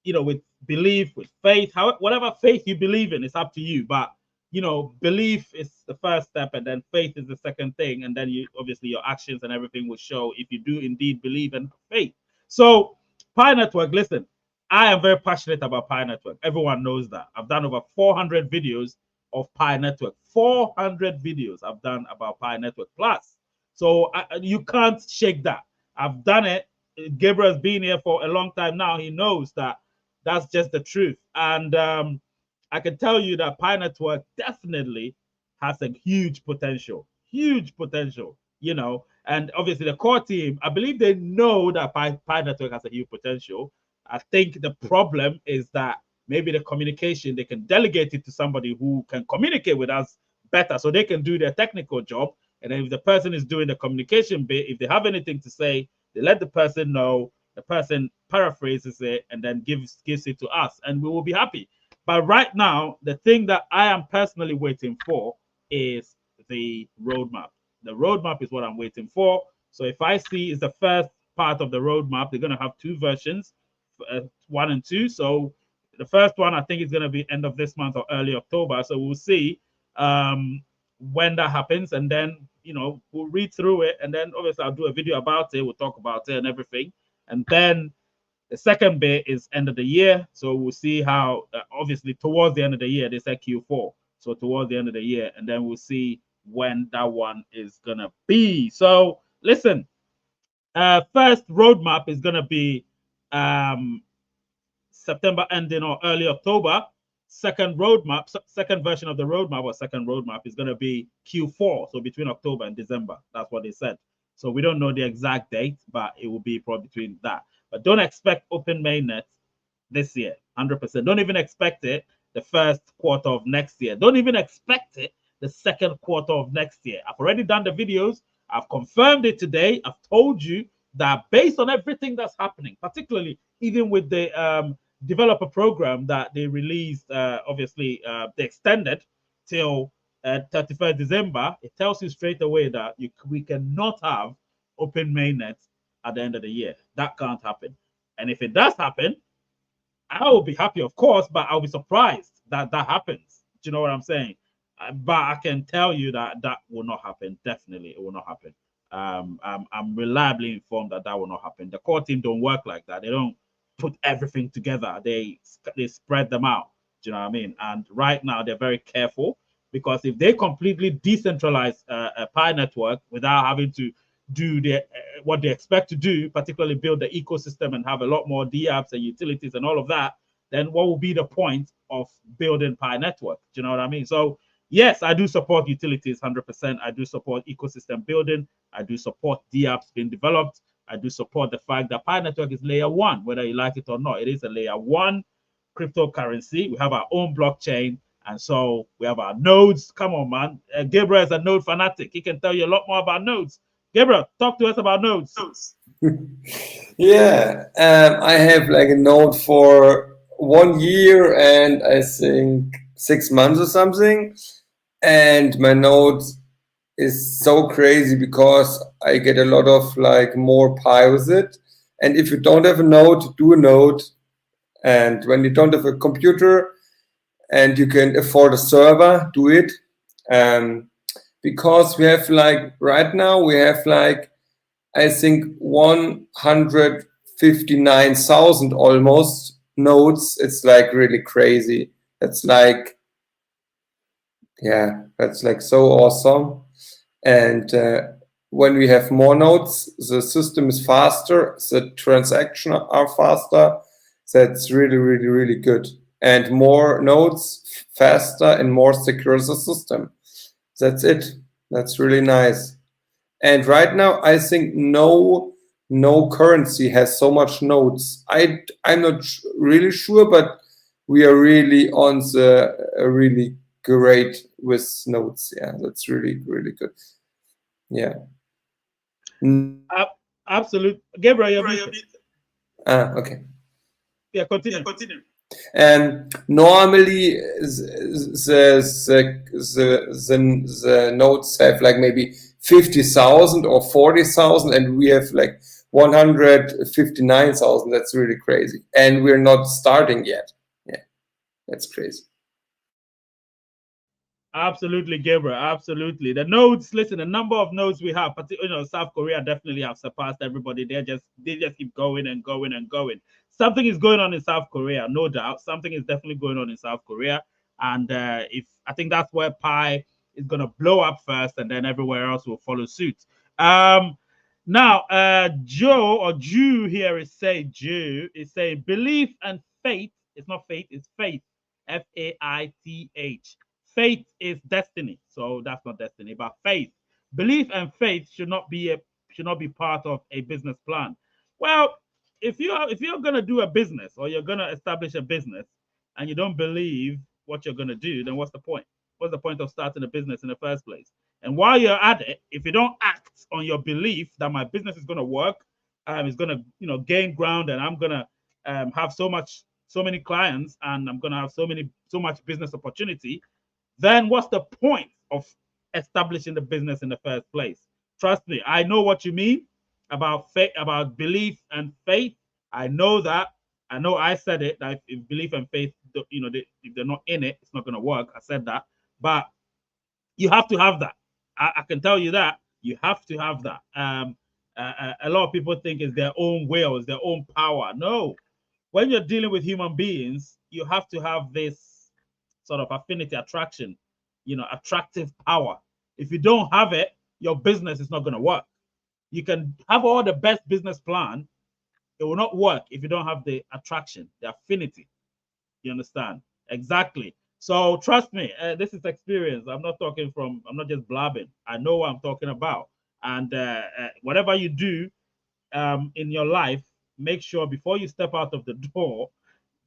you know, with belief, with faith, whatever faith you believe in, it's up to you. But you know, belief is the first step, and then faith is the second thing, and then you obviously your actions and everything will show if you do indeed believe in faith. So, Pi Network, listen, I am very passionate about Pi Network. Everyone knows that. I've done over 400 videos of Pi Network. 400 videos I've done about Pi Network Plus. So you can't shake that. I've done it. Gabriel's been here for a long time now. He knows that that's just the truth. And I can tell you that Pi Network definitely has a huge potential, you know. And obviously, the core team, I believe they know that Pi Network has a huge potential. I think the problem is that maybe the communication, they can delegate it to somebody who can communicate with us better so they can do their technical job. And then if the person is doing the communication bit, if they have anything to say, they let the person know, the person paraphrases it and then gives it to us, and we will be happy. But right now, the thing that I am personally waiting for is the roadmap. The roadmap is what I'm waiting for. So if I see is the first part of the roadmap, they're going to have two versions, 1 and 2. So the first one, I think, is going to be end of this month or early October. So we'll see when that happens, and then you know we'll read through it, and then obviously I'll do a video about it. We'll talk about it and everything, and then the second bit is end of the year. So we'll see how, obviously, towards the end of the year, they said Q4. So towards the end of the year, and then we'll see when that one is going to be. So listen, first roadmap is going to be September ending or early October. Second version of the roadmap or second roadmap is going to be Q4. So between October and December. That's what they said. So we don't know the exact date, but it will be probably between that. But don't expect open mainnet this year, 100%. Don't even expect it the first quarter of next year. Don't even expect it the second quarter of next year. I've already done the videos. I've confirmed it today. I've told you that based on everything that's happening, particularly even with the developer program that they released, obviously they extended till 31st December, it tells you straight away that we cannot have open mainnet at the end of the year. That can't happen. And if it does happen, I will be happy, of course, but I'll be surprised that that happens. Do you know what I'm saying? But I can tell you that that will not happen. Definitely, it will not happen. I'm reliably informed that that will not happen. The core team don't work like that. They don't put everything together. They spread them out. Do you know what I mean? And right now they're very careful, because if they completely decentralize a Pi network without having to do what they expect to do, particularly build the ecosystem and have a lot more dApps and utilities and all of that, then what will be the point of building Pi network? Do you know what I mean? So yes, I do support utilities 100%. I do support ecosystem building. I do support dApps being developed. I do support the fact that Pi network is layer one, whether you like it or not. It is a layer one cryptocurrency. We have our own blockchain. And so we have our nodes. Come on, man. Gabriel is a node fanatic. He can tell you a lot more about nodes. Gabriel, talk to us about nodes. Yeah, I have like a node for 1 year and I think 6 months or something. And my node is so crazy because I get a lot of like more Pi with it. And if you don't have a node, do a node. And when you don't have a computer and you can afford a server, do it. Because we have like, right now we have like, I think 159,000 almost nodes. It's like really crazy. It's like, yeah, that's like so awesome. And when we have more nodes, the system is faster, the transactions are faster. That's really, really, really good. And more nodes, faster and more secure the system. That's it. That's really nice. And right now, I think no currency has so much nodes. I'm not really sure, but we are really on the really great with nodes. Yeah, that's really, really good. Yeah. Absolutely. Gabriel, you're muted. Okay. Yeah, continue. Normally the nodes have like maybe 50,000 or 40,000, and we have like 159,000. That's really crazy, and we're not starting yet. Yeah, that's crazy. Absolutely, Gabriel. Absolutely. The nodes, listen, the number of nodes we have, particularly, South Korea definitely have surpassed everybody. They just keep going and going and going. Something is going on in South Korea, no doubt. Something is definitely going on in South Korea. And if I think that's where Pi is gonna blow up first, and then everywhere else will follow suit. Now Joe or Jew here is saying belief and faith. It's not faith, it's faith. Faith. Faith is destiny, so that's not destiny, but faith. Belief and faith should not be part of a business plan. Well, if you're gonna do a business or you're gonna establish a business and you don't believe what you're gonna do, then what's the point? What's the point of starting a business in the first place? And while you're at it, if you don't act on your belief that my business is gonna work, it's gonna gain ground, and I'm gonna have so many clients, and I'm gonna have so much business opportunity, then what's the point of establishing the business in the first place? Trust me, I know what you mean about faith, about belief and faith. I know that. I know I said it, that if belief and faith, if they're not in it, it's not going to work. I said that. But you have to have that. I can tell you that. You have to have that. A lot of people think it's their own will, it's their own power. No. When you're dealing with human beings, you have to have this sort of affinity, attraction, attractive power. If you don't have it, your business is not going to work. You can have all the best business plan, it will not work if you don't have the attraction, the affinity. You understand? Exactly. So trust me, this is experience. I'm not just blabbing. I know what I'm talking about. And whatever you do in your life, make sure before you step out of the door,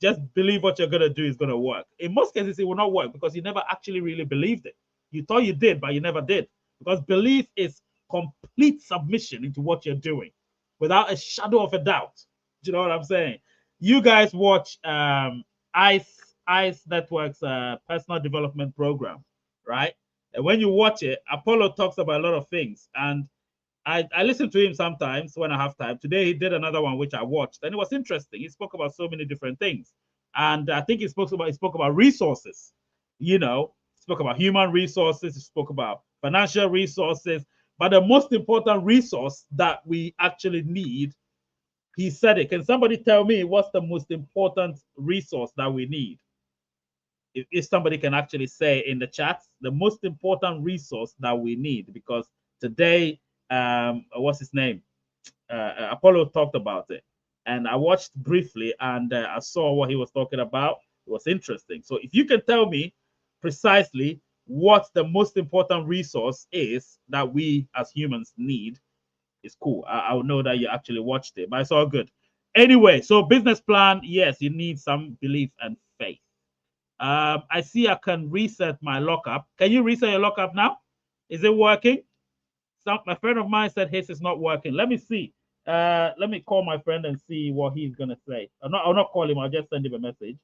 just believe what you're going to do is going to work. In most cases, it will not work because you never actually really believed it. You thought you did, but you never did. Because belief is complete submission into what you're doing. without a shadow of a doubt. Do you know what I'm saying? You guys watch Ice Network's personal development program, right? And when you watch it, Apollo talks about a lot of things, and I listen to him sometimes when I have time. Today he did another one which I watched, and it was interesting. He spoke about so many different things, and I think he spoke about resources. You know, he spoke about human resources. He spoke about financial resources, but the most important resource that we actually need, he said it. Can somebody tell me what's the most important resource that we need? If somebody can actually say in the chat the most important resource that we need, because today, what's his name? Apollo talked about it, and I watched briefly, and I saw what he was talking about. It was interesting. So if you can tell me precisely what the most important resource is that we as humans need, it's cool. I will know that you actually watched it, but it's all good. Anyway, so business plan, yes, you need some belief and faith. I see I can reset my lockup. Can you reset your lockup now? Is it working? My friend of mine said his is not working. Let me see. Let me call my friend and see what he's gonna say. I'll not call him. I'll just send him a message.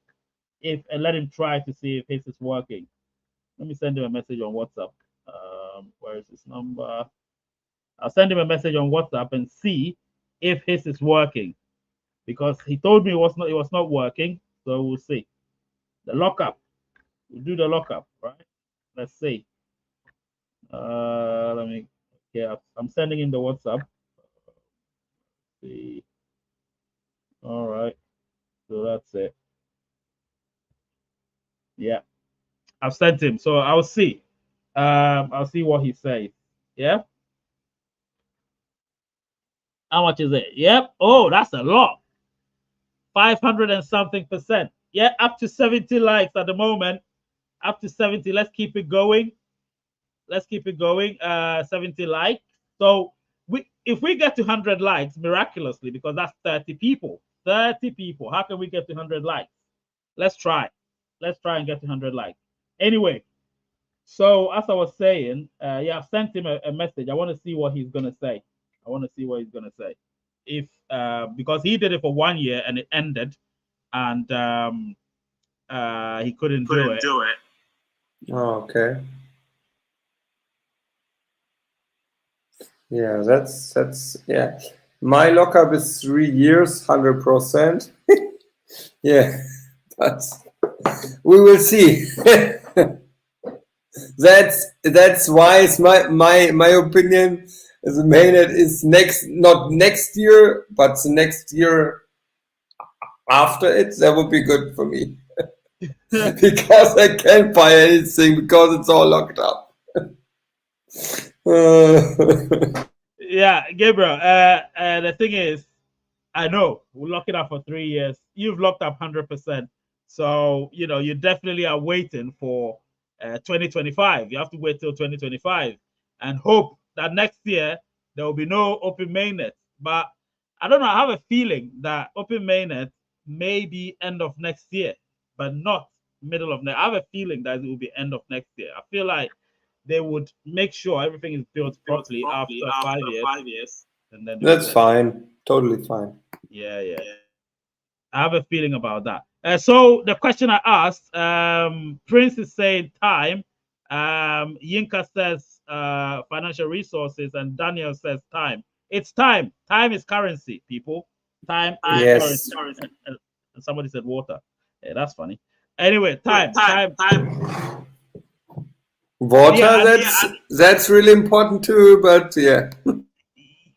And let him try to see if his is working. Let me send him a message on WhatsApp. Where is his number? I'll send him a message on WhatsApp and see if his is working, because he told me it was not working. So we'll see. The lockup. We'll do the lockup, right? Let's see. Let me. Yeah, I'm sending him the WhatsApp. Let's see. All right. So that's it. Yeah, I've sent him. So I'll see. I'll see what he says. Yeah. How much is it? Yep. Oh, that's a lot. 500 and something percent. Yeah, up to 70 likes at the moment. Up to 70. Let's keep it going. Let's keep it going. 70 likes. So if we get to 100 likes miraculously, because that's 30 people. 30 people. How can we get to 100 likes? Let's try. Let's try and get to 100 likes. Anyway, so as I was saying, yeah, I've sent him a message. I want to see what he's gonna say. I want to see what he's gonna say. If because he did it for 1 year and it ended, and he couldn't do it. Oh, okay. Yeah, that's yeah. My lockup is 3 years, 100%. Yeah, but we will see. That's wise. My opinion is the mainnet is not next year, but the next year after it. That would be good for me. Because I can't buy anything because it's all locked up. Yeah, Gabriel. The thing is, I know we're locking up for 3 years. You've locked up 100%. So you definitely are waiting for 2025. You have to wait till 2025 and hope that next year there will be no open mainnet. But I don't know. I have a feeling that open mainnet may be end of next year, but not middle of next. I have a feeling that it will be end of next year. I feel like they would make sure everything is built properly after 5 years. And then that's fine. Totally fine. Yeah. I have a feeling about that. So the question I asked, Prince is saying time. Yinka says financial resources, and Daniel says time. It's time. Time is currency, people. Time is currency. And somebody said water. Yeah, that's funny. Anyway, time. Water, yeah, that's really important too, but yeah.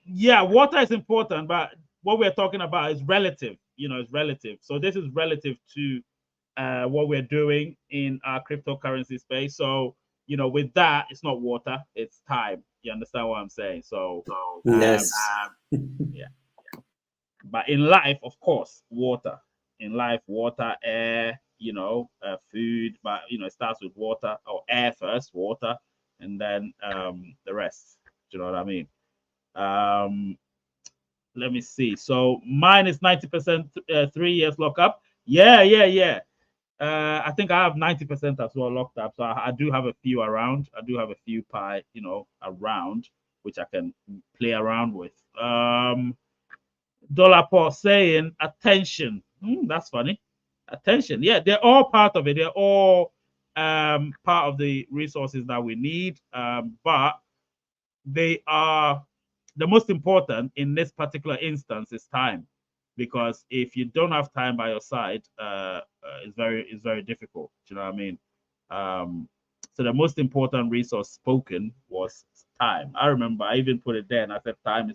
Yeah, water is important, but what we're talking about is relative. It's relative. So this is relative to what we're doing in our cryptocurrency space. So, with that, it's not water, it's time. You understand what I'm saying? So yes. Yeah. But in life, of course, water. In life, water, air, food, but it starts with water or air first, water, and then the rest. Do you know what I mean? Let me see. So mine is 90% 3 years lockup. Yeah. I think I have 90% as well locked up. So I do have a few around. I do have a few Pi, around, which I can play around with. Dollar Paul saying attention. That's funny. Attention. Yeah, they're all part of it. They're all part of the resources that we need. But they are the most important in this particular instance is time, because if you don't have time by your side, it's very difficult. Do you know what I mean? So the most important resource spoken was time. I remember I even put it there, and I said time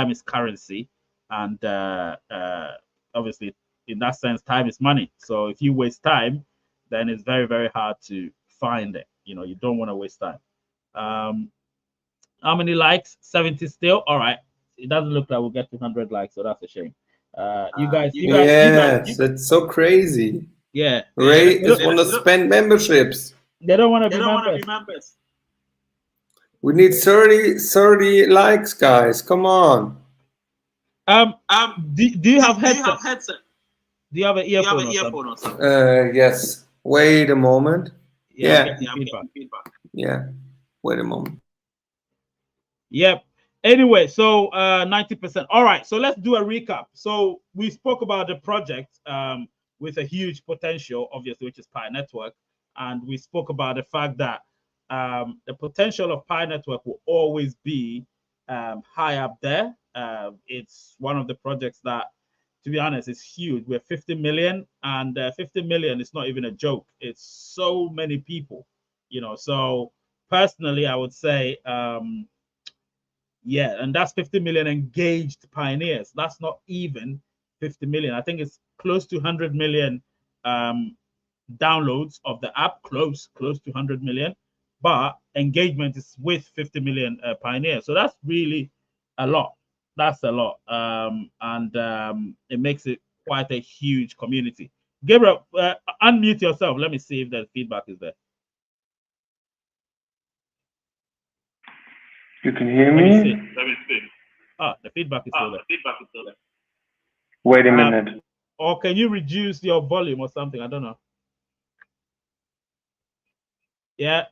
is currency, and obviously in that sense, time is money. So if you waste time, then it's very hard to find it. You know, you don't want to waste time. Um, how many likes? 70 still. All right. It doesn't look like we'll get 200 likes, so that's a shame. Yes, it's so crazy. Yeah. Ray just want to spend memberships. They don't want to be members. We need 30 likes, guys. Come on. Do you have headset? Do you have an earphone or something? Yes. Wait a moment. Yeah. I'm getting feedback. Yeah. Wait a moment. Yep. Anyway, so 90%. All right. So let's do a recap. So we spoke about the project with a huge potential, obviously, which is Pi Network. And we spoke about the fact that the potential of Pi Network will always be high up there. It's one of the projects that, to be honest, is huge. We're 50 million, and 50 million is not even a joke. It's so many people, you know. So personally, I would say, yeah, and that's 50 million engaged pioneers. That's not even 50 million. I think it's close to 100 million downloads of the app, close to 100 million, but engagement is with 50 million pioneers. So that's really a lot. That's a lot. And it makes it quite a huge community. Gabriel, unmute yourself. Let me see if the feedback is there. You can hear me? Let me see. Ah, the feedback is still there. Wait a minute. Or can you reduce your volume or something? I don't know. Yeah.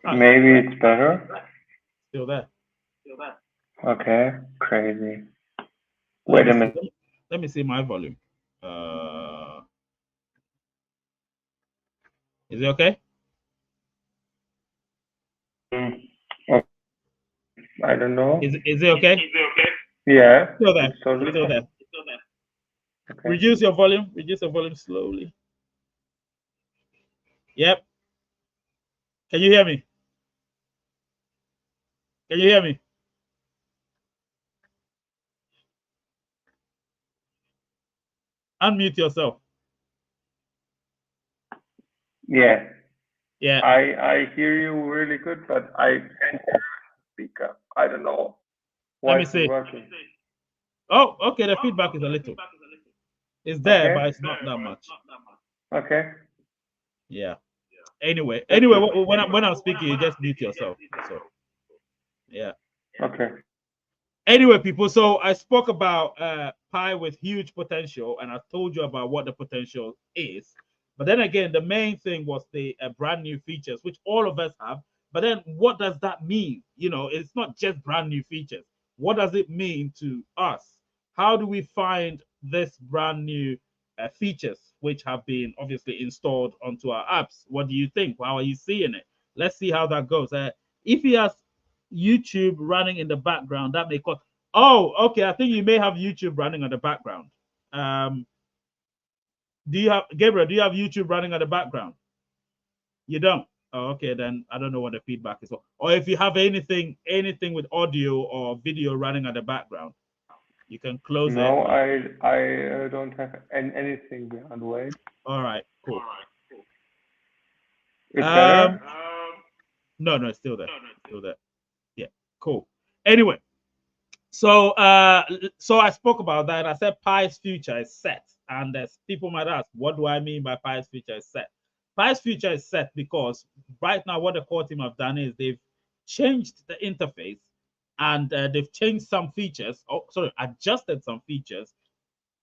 Maybe it's better. Still there. Okay, crazy. Wait a minute. Let me see my volume. Is it okay? I don't know. Is it okay? Yeah. Still there. It's totally Still there. Okay. Reduce your volume. Reduce your volume slowly. Yep. Can you hear me? Can you hear me? Unmute yourself. Yeah. Yeah. I hear you really good, but I can't hear speaker. I don't know why it's working. Oh, okay. The feedback is a little. It's there, Okay. but it's not that much. Okay. Yeah. Anyway, when I'm speaking, you just mute yourself. So, yeah. Okay. Anyway, people, so I spoke about Pi with huge potential, and I told you about what the potential is. But then again, the main thing was the brand new features, which all of us have. But then what does that mean? You know, it's not just brand new features. What does it mean to us? How do we find this brand new features, which have been obviously installed onto our apps? What do you think? How are you seeing it? Let's see how that goes. If he has YouTube running in the background, that may cause. Oh, okay. I think you may have YouTube running on the background. Do you have Gabriel? Do you have YouTube running on the background? You don't. Oh, okay. Then I don't know what the feedback is. Or if you have anything with audio or video running on the background, you can close it. No, I don't have anything on the way. All right. Cool. It's better. No, it's still there. Still there. Yeah. Cool. Anyway, so I spoke about that. I said Pi's future is set, and people might ask, what do I mean by Pi's future is set? Pi's future is set because right now what the core team have done is they've changed the interface, and they've changed some features. Oh, sorry, adjusted some features,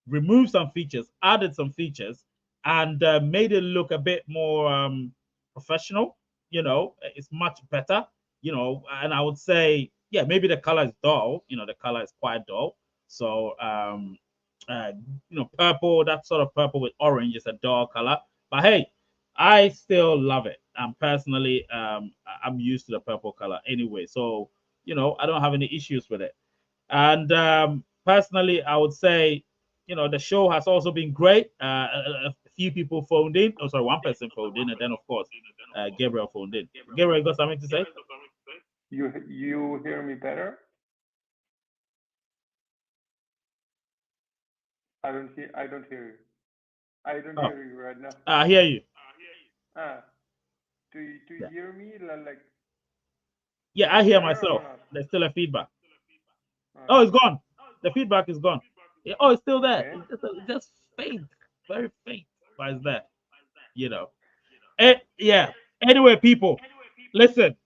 removed some features, added some features, and made it look a bit more professional. You know, it's much better. You know, and I would say, yeah, maybe the color is dull. You know, the color is quite dull, So purple, that sort of purple with orange is a dull color. But hey, I still love it. And personally, I'm used to the purple color anyway. So, I don't have any issues with it. And personally, I would say, the show has also been great. A few people phoned in. Oh, sorry, one person phoned in. And then, of course, Gabriel phoned in. Gabriel, you got something to say? You hear me better? I don't hear you. I don't hear you right now. I hear you. Do you hear me like? Yeah, I hear myself. There's still a feedback. Oh, it's gone. The feedback is gone. Yeah, oh, it's still there. Okay. It's just faint, very faint, but it's there. Yeah. Anyway, people, listen.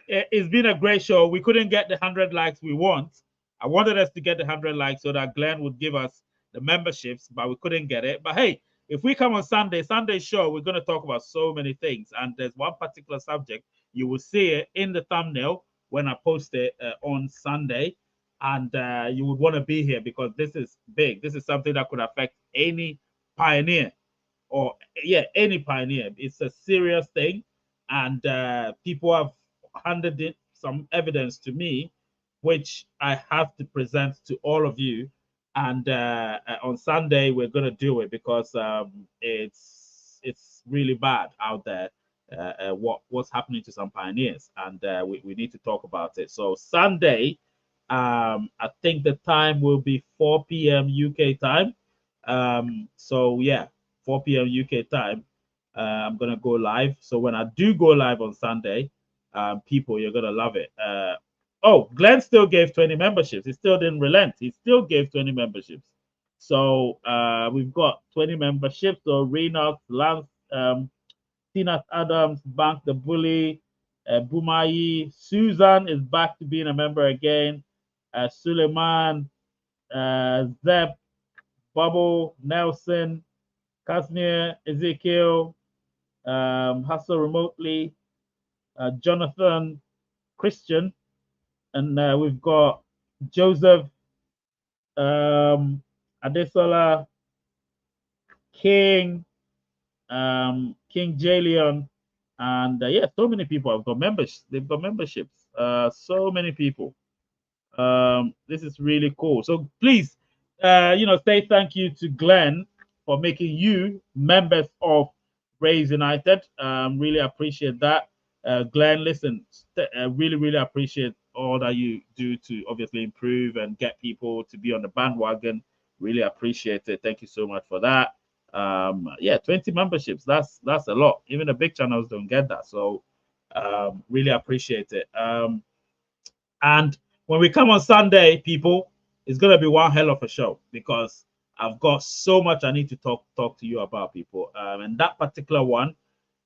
It's been a great show. We couldn't get the 100 likes we want. I wanted us to get the 100 likes so that Glenn would give us the memberships, but we couldn't get it. But hey, if we come on Sunday show, we're going to talk about so many things. And there's one particular subject. You will see it in the thumbnail when I post it on Sunday. And you would want to be here because this is big. This is something that could affect any pioneer or, any pioneer. It's a serious thing. And people have handed in some evidence to me, which I have to present to all of you. And on Sunday we're going to do it because it's really bad out there. What's happening to some pioneers, and we need to talk about it. So Sunday, I think the time will be 4 p.m. UK time. So yeah, 4 p.m. UK time. I'm gonna go live. So when I do go live on Sunday, people, you're gonna love it. Oh, Glenn still gave 20 memberships. He still didn't relent. He still gave 20 memberships. So we've got 20 memberships. So Renox, Lance, Tina Adams, Bank the Bully, Bumayi, Susan is back to being a member again. Suleiman, Zeb, Bubble, Nelson, Casimir, Ezekiel, Hustle Remotely, Jonathan, Christian, and we've got Joseph, Adesola, King, King Jalion, and so many people have got members. They've got memberships. So many people. This is really cool. So please, say thank you to Glenn for making you members of Rays United. Really appreciate that. Glenn, listen, really, really appreciate all that you do to obviously improve and get people to be on the bandwagon. Really appreciate it. Thank you so much for that. 20 memberships. That's a lot. Even the big channels don't get that. So really appreciate it. And when we come on Sunday, people, it's gonna be one hell of a show because I've got so much I need to talk to you about, people. And that particular one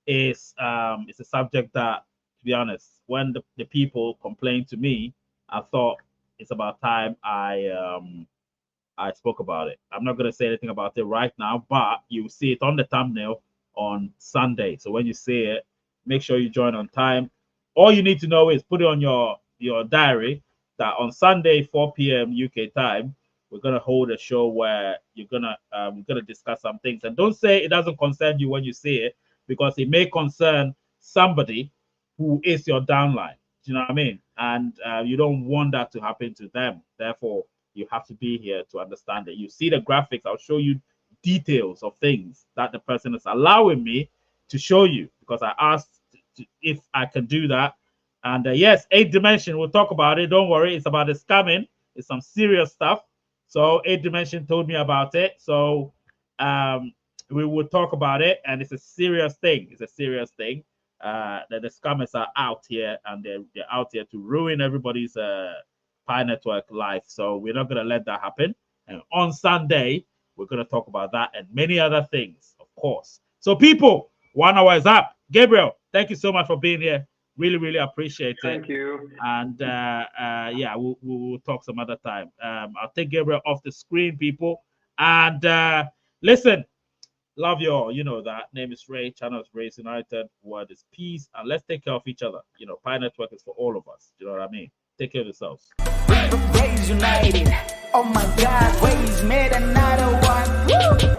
is it's a subject that, to be honest, when the people complained to me, I thought it's about time I spoke about it. I'm not gonna say anything about it right now, but you see it on the thumbnail on Sunday. So when you see it, make sure you join on time. All you need to know is put it on your diary that on Sunday 4 p.m. UK time we're gonna hold a show where you're gonna discuss some things. And don't say it doesn't concern you when you see it, because it may concern somebody who is your downline. Do you know what I mean? And you don't want that to happen to them. Therefore, you have to be here to understand it. You see the graphics. I'll show you details of things that the person is allowing me to show you, because I asked if I can do that. And yes, 8th Dimension, we'll talk about it. Don't worry. It's about the scamming. It's some serious stuff. So 8th Dimension told me about it. So we will talk about it. And it's a serious thing. It's a serious thing. That the scammers are out here, and they're out here to ruin everybody's Pi Network life. So we're not going to let that happen. And on Sunday, we're going to talk about that and many other things, of course. So people, 1 hour is up. Gabriel, thank you so much for being here. Really, really appreciate it. Thank you. And we'll talk some other time. I'll take Gabriel off the screen, people. And listen, love you all. You know that. Name is Ray. Channel is Rays United. Word is peace. And let's take care of each other. Pi Network is for all of us. You know what I mean? Take care of yourselves. Raysunited. Oh my God, Rays made another one. Woo!